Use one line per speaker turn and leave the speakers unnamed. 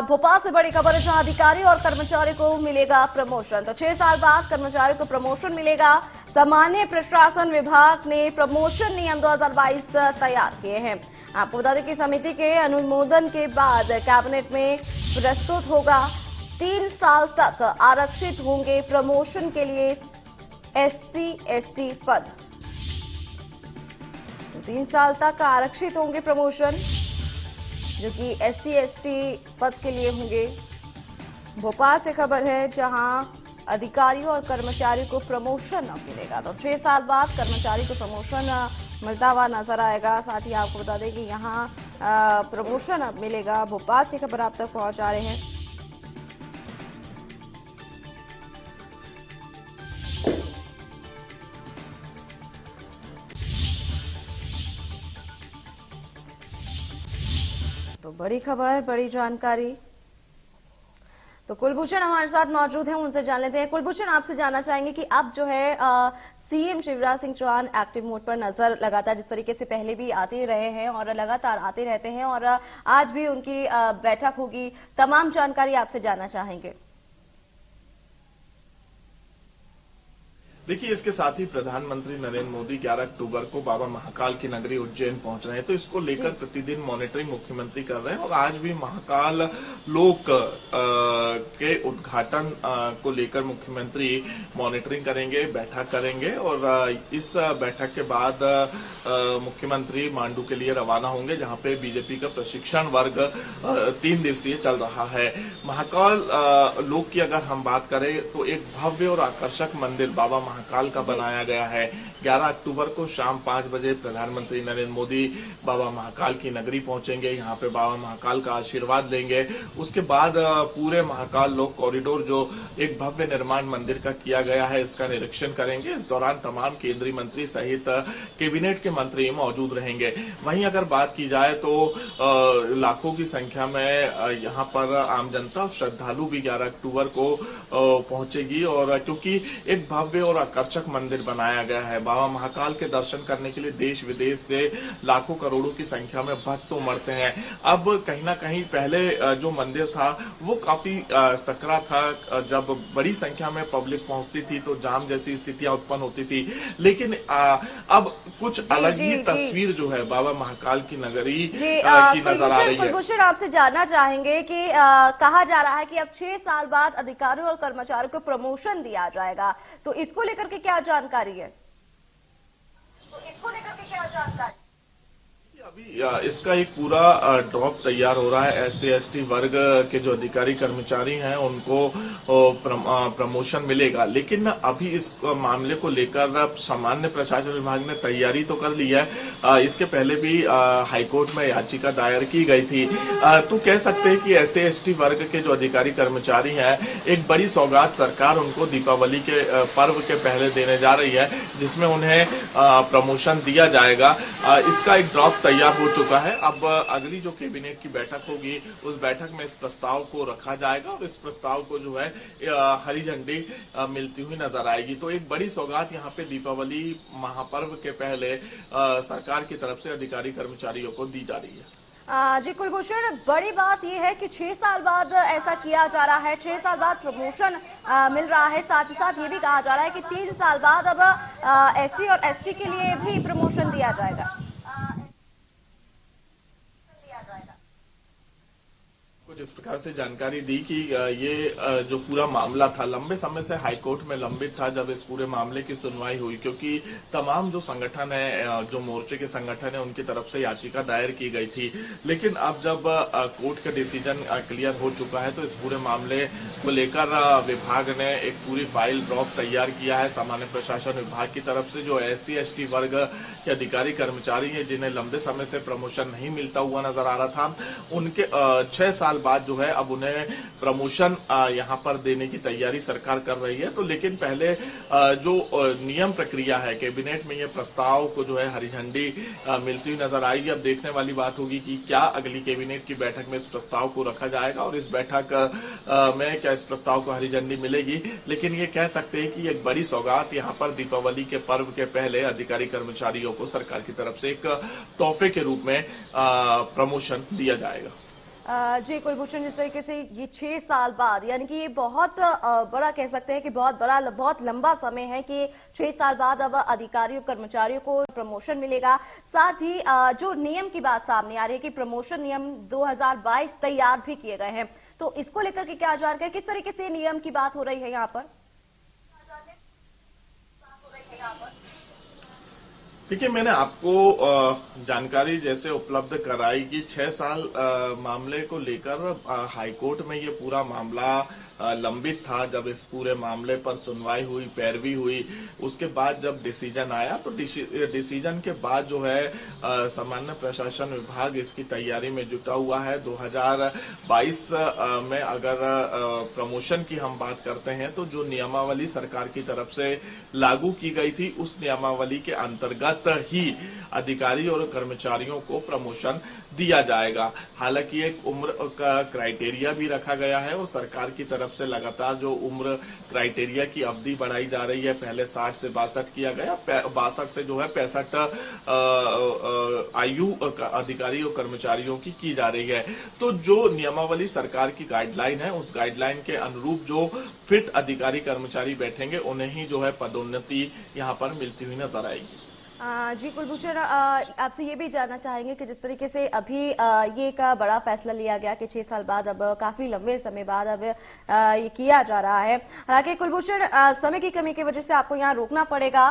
भोपाल से बड़ी खबर है जहां अधिकारी और कर्मचारी को मिलेगा प्रमोशन। तो 6 साल बाद कर्मचारी को प्रमोशन मिलेगा। सामान्य प्रशासन विभाग ने प्रमोशन नियम 2022 तैयार किए हैं। आपको बता दें कि समिति के अनुमोदन के बाद कैबिनेट में प्रस्तुत होगा। 3 साल तक आरक्षित होंगे प्रमोशन के लिए SC/ST पद। 3 साल तक आरक्षित होंगे प्रमोशन जो कि SC/ST पद के लिए होंगे। भोपाल से खबर है जहां अधिकारियों और कर्मचारियों को प्रमोशन अब मिलेगा। तो 6 साल बाद कर्मचारी को प्रमोशन मिलता हुआ नजर आएगा। साथ ही आपको बता दें कि यहां प्रमोशन अब मिलेगा। भोपाल से खबर आप तक पहुंचा रहे हैं। तो बड़ी खबर, बड़ी जानकारी। तो कुलभूषण हमारे साथ मौजूद हैं, उनसे जान लेते हैं। कुलभूषण, आपसे जानना चाहेंगे कि अब जो है CM Shivraj Singh Chouhan active mode पर नजर लगातार जिस तरीके से पहले भी आते रहे हैं और लगातार आते रहते हैं और आज भी उनकी बैठक होगी, तमाम जानकारी आपसे जानना चाहेंगे।
देखिए, इसके साथ ही प्रधानमंत्री नरेंद्र मोदी 11 अक्टूबर को बाबा महाकाल की नगरी उज्जैन पहुंच रहे हैं। तो इसको लेकर प्रतिदिन मॉनिटरिंग मुख्यमंत्री कर रहे हैं और आज भी महाकाल लोक के उद्घाटन को लेकर मुख्यमंत्री मॉनिटरिंग करेंगे, बैठक करेंगे और इस बैठक के बाद मुख्यमंत्री मांडू के लिए रवाना होंगे, जहां पे बीजेपी का प्रशिक्षण वर्ग 3 दिवसीय चल रहा है। महाकाल लोक की अगर हम बात करें तो एक भव्य और आकर्षक मंदिर बाबा महाकाल का बनाया गया है। 11 अक्टूबर को शाम 5 बजे प्रधानमंत्री नरेंद्र मोदी बाबा महाकाल की नगरी पहुंचेंगे। यहां पे बाबा महाकाल का आशीर्वाद लेंगे। उसके बाद पूरे महाकाल लोक कॉरिडोर जो एक भव्य निर्माण मंदिर का किया गया है, इसका निरीक्षण करेंगे। इस दौरान तमाम केंद्रीय मंत्री सहित कैबिनेट के मंत्री मौजूद रहेंगे। वहीं अगर बात की जाए तो लाखों की संख्या में यहां पर आम जनता और श्रद्धालु भी 11 अक्टूबर को पहुंचेगी और क्योंकि एक भव्य और आकर्षक मंदिर बनाया गया है। बाबा महाकाल के दर्शन करने के लिए देश विदेश से लाखों करोड़ों की संख्या में भक्त उमड़ते हैं। अब कहीं ना कहीं पहले जो मंदिर था वो काफी सकरा था। जब बड़ी संख्या में पब्लिक पहुंचती थी तो जाम जैसी स्थितियां उत्पन्न होती थी, लेकिन अब कुछ अलग ही तस्वीर जो है बाबा महाकाल की नगरी की नजर आ रही है।
कुलभूषण, आपसे जानना चाहेंगे कि कहा जा रहा है कि अब 6 साल बाद अधिकारियों और कर्मचारियों को प्रमोशन दिया जाएगा, तो इसको लेकर के क्या जानकारी है?
अभी इसका एक पूरा ड्रॉप तैयार हो रहा है। SC/ST वर्ग के जो अधिकारी कर्मचारी हैं उनको प्रमोशन मिलेगा, लेकिन अभी इस मामले को लेकर सामान्य प्रशासन विभाग ने तैयारी तो कर ली है। इसके पहले भी हाईकोर्ट में याचिका दायर की गई थी। तो कह सकते हैं कि SC/ST वर्ग के जो अधिकारी कर्मचारी हैं, एक बड़ी सौगात सरकार उनको दीपावली के पर्व के पहले देने जा रही है, जिसमें उन्हें प्रमोशन दिया जाएगा। इसका एक ड्रॉप तैयार हो चुका है। अब अगली जो कैबिनेट की बैठक होगी उस बैठक में इस प्रस्ताव को रखा जाएगा और इस प्रस्ताव को जो है हरी झंडी मिलती हुई नजर आएगी। तो एक बड़ी सौगात यहाँ पे दीपावली महापर्व के पहले सरकार की तरफ से अधिकारी कर्मचारियों को दी जा रही है।
जी कुलभूषण, बड़ी बात यह है कि 6 साल बाद ऐसा किया जा रहा है, 6 साल बाद प्रमोशन मिल रहा है। साथ ही साथ ये भी कहा जा रहा है कि 3 साल बाद अब SC और ST के लिए भी प्रमोशन दिया जाएगा।
जिस प्रकार से जानकारी दी कि ये जो पूरा मामला था लंबे समय से हाईकोर्ट में लंबित था। जब इस पूरे मामले की सुनवाई हुई, क्योंकि तमाम जो संगठन है, जो मोर्चे के संगठन है, उनकी तरफ से याचिका दायर की गई थी, लेकिन अब जब कोर्ट का डिसीजन क्लियर हो चुका है तो इस पूरे मामले को लेकर विभाग ने एक पूरी फाइल ड्रॉप तैयार किया है। सामान्य प्रशासन विभाग की तरफ से जो SC/ST वर्ग के अधिकारी कर्मचारी हैं, जिन्हें लंबे समय से प्रमोशन नहीं मिलता हुआ नजर आ रहा था, उनके 6 साल बाद जो है अब उन्हें प्रमोशन यहां पर देने की तैयारी सरकार कर रही है। तो लेकिन पहले जो नियम प्रक्रिया है, कैबिनेट में ये प्रस्ताव को जो है हरी झंडी मिलती हुई नजर आएगी। अब देखने वाली बात होगी कि क्या अगली कैबिनेट की बैठक में इस प्रस्ताव को रखा जाएगा और इस बैठक में क्या इस प्रस्ताव को हरी झंडी मिलेगी। लेकिन ये कह सकते हैं कि एक बड़ी सौगात यहां पर दीपावली के पर्व के पहले अधिकारी कर्मचारियों को सरकार की तरफ से एक तोहफे के रूप में प्रमोशन दिया जाएगा।
जी कुलभूषण, जिस तरीके से ये 6 साल बाद, यानी कि ये बहुत बड़ा कह सकते हैं कि बहुत लंबा समय है कि 6 साल बाद अब अधिकारियों कर्मचारियों को प्रमोशन मिलेगा। साथ ही जो नियम की बात सामने आ रही है कि प्रमोशन नियम 2022 तैयार भी किए गए हैं, तो इसको लेकर के क्या जानकारी, किस तरीके से नियम की बात हो रही है यहाँ पर?
देखिए, मैंने आपको जानकारी जैसे उपलब्ध कराई कि 6 साल मामले को लेकर हाईकोर्ट में ये पूरा मामला लंबित था। जब इस पूरे मामले पर सुनवाई हुई, पैरवी हुई, उसके बाद जब डिसीजन आया तो डिसीजन के बाद जो है सामान्य प्रशासन विभाग इसकी तैयारी में जुटा हुआ है। 2022 में अगर प्रमोशन की हम बात करते हैं तो जो नियमावली सरकार की तरफ से लागू की गई थी, उस नियमावली के अंतर्गत ही अधिकारी और कर्मचारियों को प्रमोशन दिया जाएगा। हालांकि एक उम्र का क्राइटेरिया भी रखा गया है और सरकार की तरफ से लगातार जो उम्र क्राइटेरिया की अवधि बढ़ाई जा रही है, पहले 60 से 62 किया गया, 62 से जो है 65 आयु अधिकारी और कर्मचारियों की जा रही है। तो जो नियमावली सरकार की गाइडलाइन है, उस गाइडलाइन के अनुरूप जो फिट अधिकारी कर्मचारी बैठेंगे, उन्हें ही जो है पदोन्नति यहाँ पर मिलती हुई नजर आएगी।
जी कुलभूषण, आपसे ये भी जानना चाहेंगे कि जिस तरीके से अभी ये एक बड़ा फैसला लिया गया कि 6 साल बाद, अब काफी लंबे समय बाद अब ये किया जा रहा है। हालांकि कुलभूषण, समय की कमी की वजह से आपको यहाँ रोकना पड़ेगा।